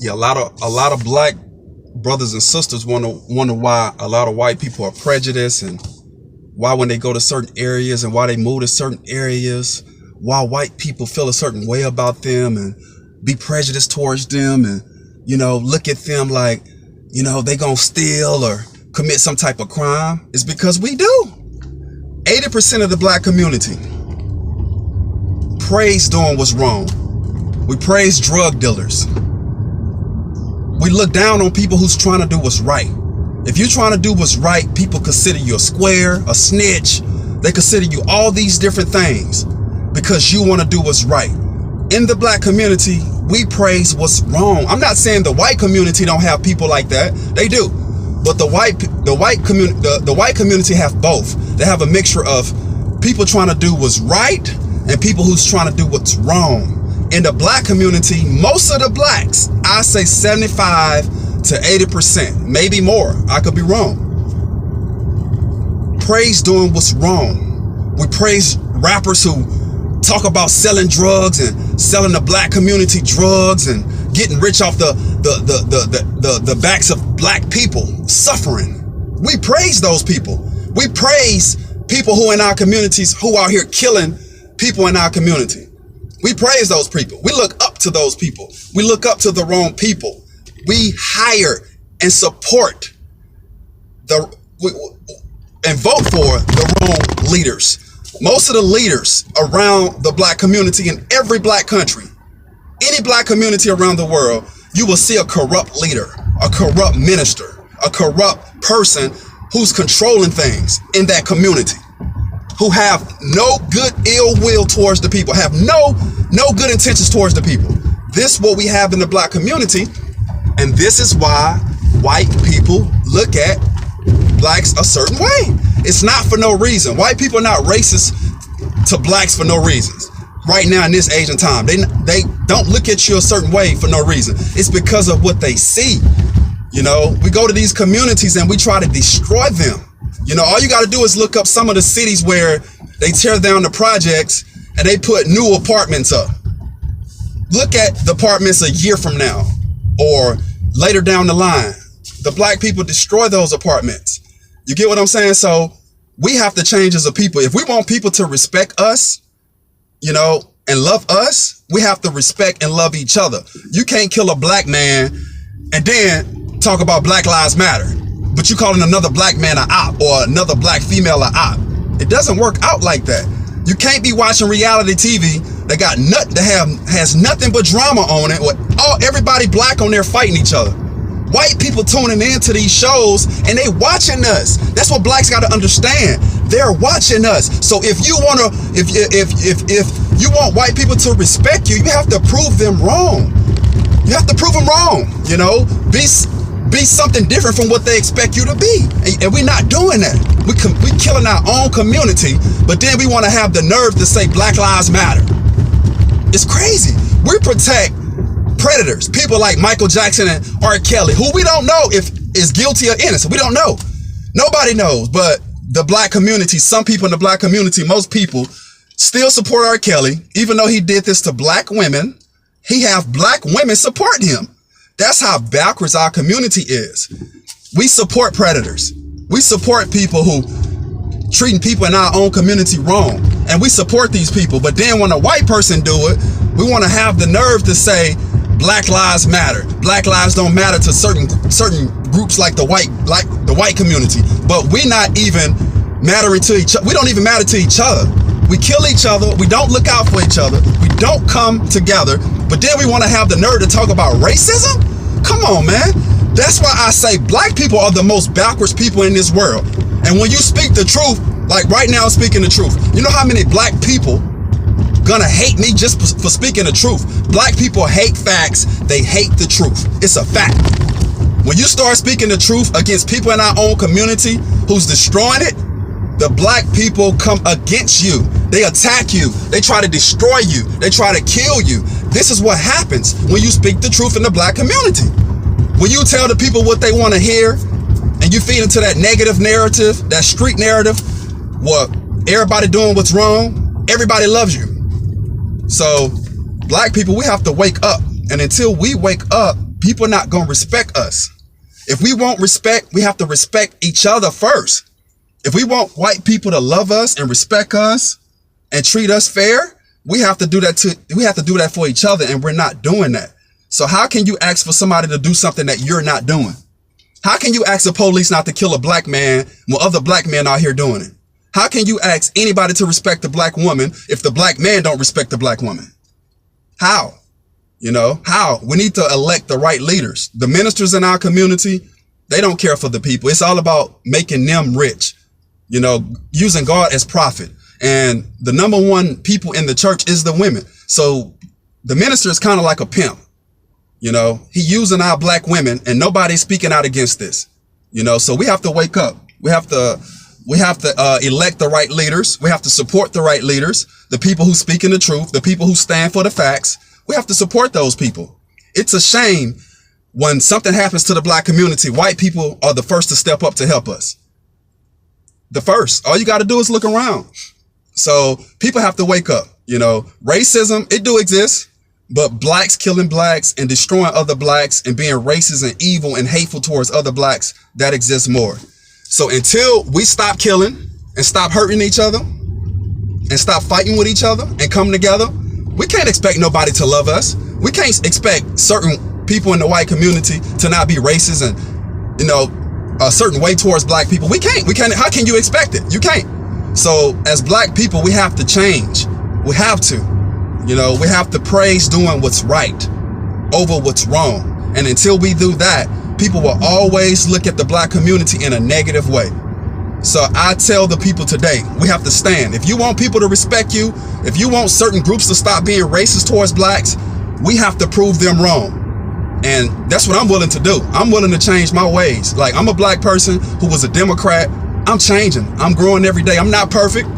Yeah, a lot of black brothers and sisters wonder why a lot of white people are prejudiced, and why when they go to certain areas and why they move to certain areas, why white people feel a certain way about them and be prejudiced towards them, and look at them like they gonna steal or commit some type of crime. It's because we do. 80% of the black community praise doing what's wrong. We praise drug dealers. We look down on people who's trying to do what's right. If you're trying to do what's right, people consider you a square, a snitch. They consider you all these different things because you want to do what's right. In the black community, we praise what's wrong. I'm not saying the white community don't have people like that. They do. But the white community have both. They have a mixture of people trying to do what's right and people who's trying to do what's wrong. In the black community, most of the blacks, I say 75 to 80%, maybe more, I could be wrong, praise doing what's wrong. We praise rappers who talk about selling drugs and selling the black community drugs and getting rich off the backs of black people suffering. We praise those people. We praise people who in our communities who are here killing people in our community. We praise those people. We look up to those people. We look up to the wrong people. We hire and support and vote for the wrong leaders. Most of the leaders around the black community in every black country, any black community around the world, you will see a corrupt leader, a corrupt minister, a corrupt person who's controlling things in that community, who have no good ill will towards the people, have no good intentions towards the people. This is what we have in the black community, and this is why white people look at blacks a certain way. It's not for no reason. White people are not racist to blacks for no reasons. Right now in this age and time, they don't look at you a certain way for no reason. It's because of what they see. We go to these communities and we try to destroy them. All you got to do is look up some of the cities where they tear down the projects and they put new apartments up. Look at the apartments a year from now or later down the line. The black people destroy those apartments. You get what I'm saying? So we have to change as a people. If we want people to respect us, and love us, we have to respect and love each other. You can't kill a black man and then talk about Black Lives Matter, but you calling another black man an op or another black female an op. It doesn't work out like that. You can't be watching reality TV that has nothing but drama on it with everybody black on there fighting each other. White people tuning into these shows and they watching us. That's what blacks got to understand. They're watching us. So if you want white people to respect you, you have to prove them wrong. You have to prove them wrong. Be something different from what they expect you to be. And we're not doing that. We killing our own community, but then we want to have the nerve to say Black Lives Matter. It's crazy. We protect predators, people like Michael Jackson and R. Kelly, who we don't know if is guilty or innocent. We don't know. Nobody knows. But the black community, some people in the black community, most people still support R. Kelly, even though he did this to black women. He have black women support him. That's how backwards our community is. We support predators. We support people who treating people in our own community wrong. And we support these people. But then when a white person do it, we want to have the nerve to say Black Lives Matter. Black lives don't matter to certain groups like the white community. But we're not even mattering to each other. We don't even matter to each other. We kill each other. We don't look out for each other. We don't come together. But then we want to have the nerve to talk about racism? Come on, man. That's why I say black people are the most backwards people in this world. And when you speak the truth, like right now I'm speaking the truth, you know how many black people gonna hate me just for speaking the truth? Black people hate facts. They hate the truth. It's a fact. When you start speaking the truth against people in our own community who's destroying it, the black people come against you. They attack you. They try to destroy you. They try to kill you. This is what happens when you speak the truth in the black community. When you tell the people what they want to hear and you feed into that negative narrative, that street narrative, what everybody doing what's wrong, everybody loves you. So black people, we have to wake up. And until we wake up, people not going to respect us. If we want respect, we have to respect each other first. If we want white people to love us and respect us and treat us fair, we have to do that for each other, and we're not doing that. So how can you ask for somebody to do something that you're not doing? How can you ask the police not to kill a black man when other black men are here doing it? How can you ask anybody to respect the black woman if the black man don't respect the black woman? How? You know, how? We need to elect the right leaders. The ministers in our community, they don't care for the people. It's all about making them rich, you know, using God as prophet. And the number one people in the church is the women. So the minister is kind of like a pimp. You know, he using our black women, and nobody's speaking out against this. You know, so we have to wake up. We have to elect the right leaders. We have to support the right leaders, the people who speak in the truth, the people who stand for the facts. We have to support those people. It's a shame when something happens to the black community, white people are the first to step up to help us. The first. All you got to do is look around. So people have to wake up. You know, racism, it do exist, but blacks killing blacks and destroying other blacks and being racist and evil and hateful towards other blacks, that exists more. So until we stop killing and stop hurting each other and stop fighting with each other and come together, we can't expect nobody to love us. We can't expect certain people in the white community to not be racist and, you know, a certain way towards black people. We can't. How can you expect it? You can't. So as black people, we have to change. We have to. You know, we have to praise doing what's right over what's wrong. And until we do that, people will always look at the black community in a negative way. So I tell the people today, we have to stand. If you want people to respect you, if you want certain groups to stop being racist towards blacks, we have to prove them wrong. And that's what I'm willing to do. I'm willing to change my ways. Like, I'm a black person who was a Democrat. I'm changing. I'm growing every day. I'm not perfect.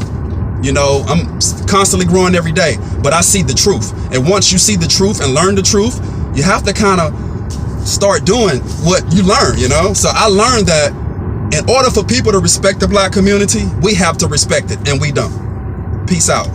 You know, I'm constantly growing every day, but I see the truth. And once you see the truth and learn the truth, you have to kind of start doing what you learn, you know? So I learned that in order for people to respect the black community, we have to respect it, and we don't. Peace out.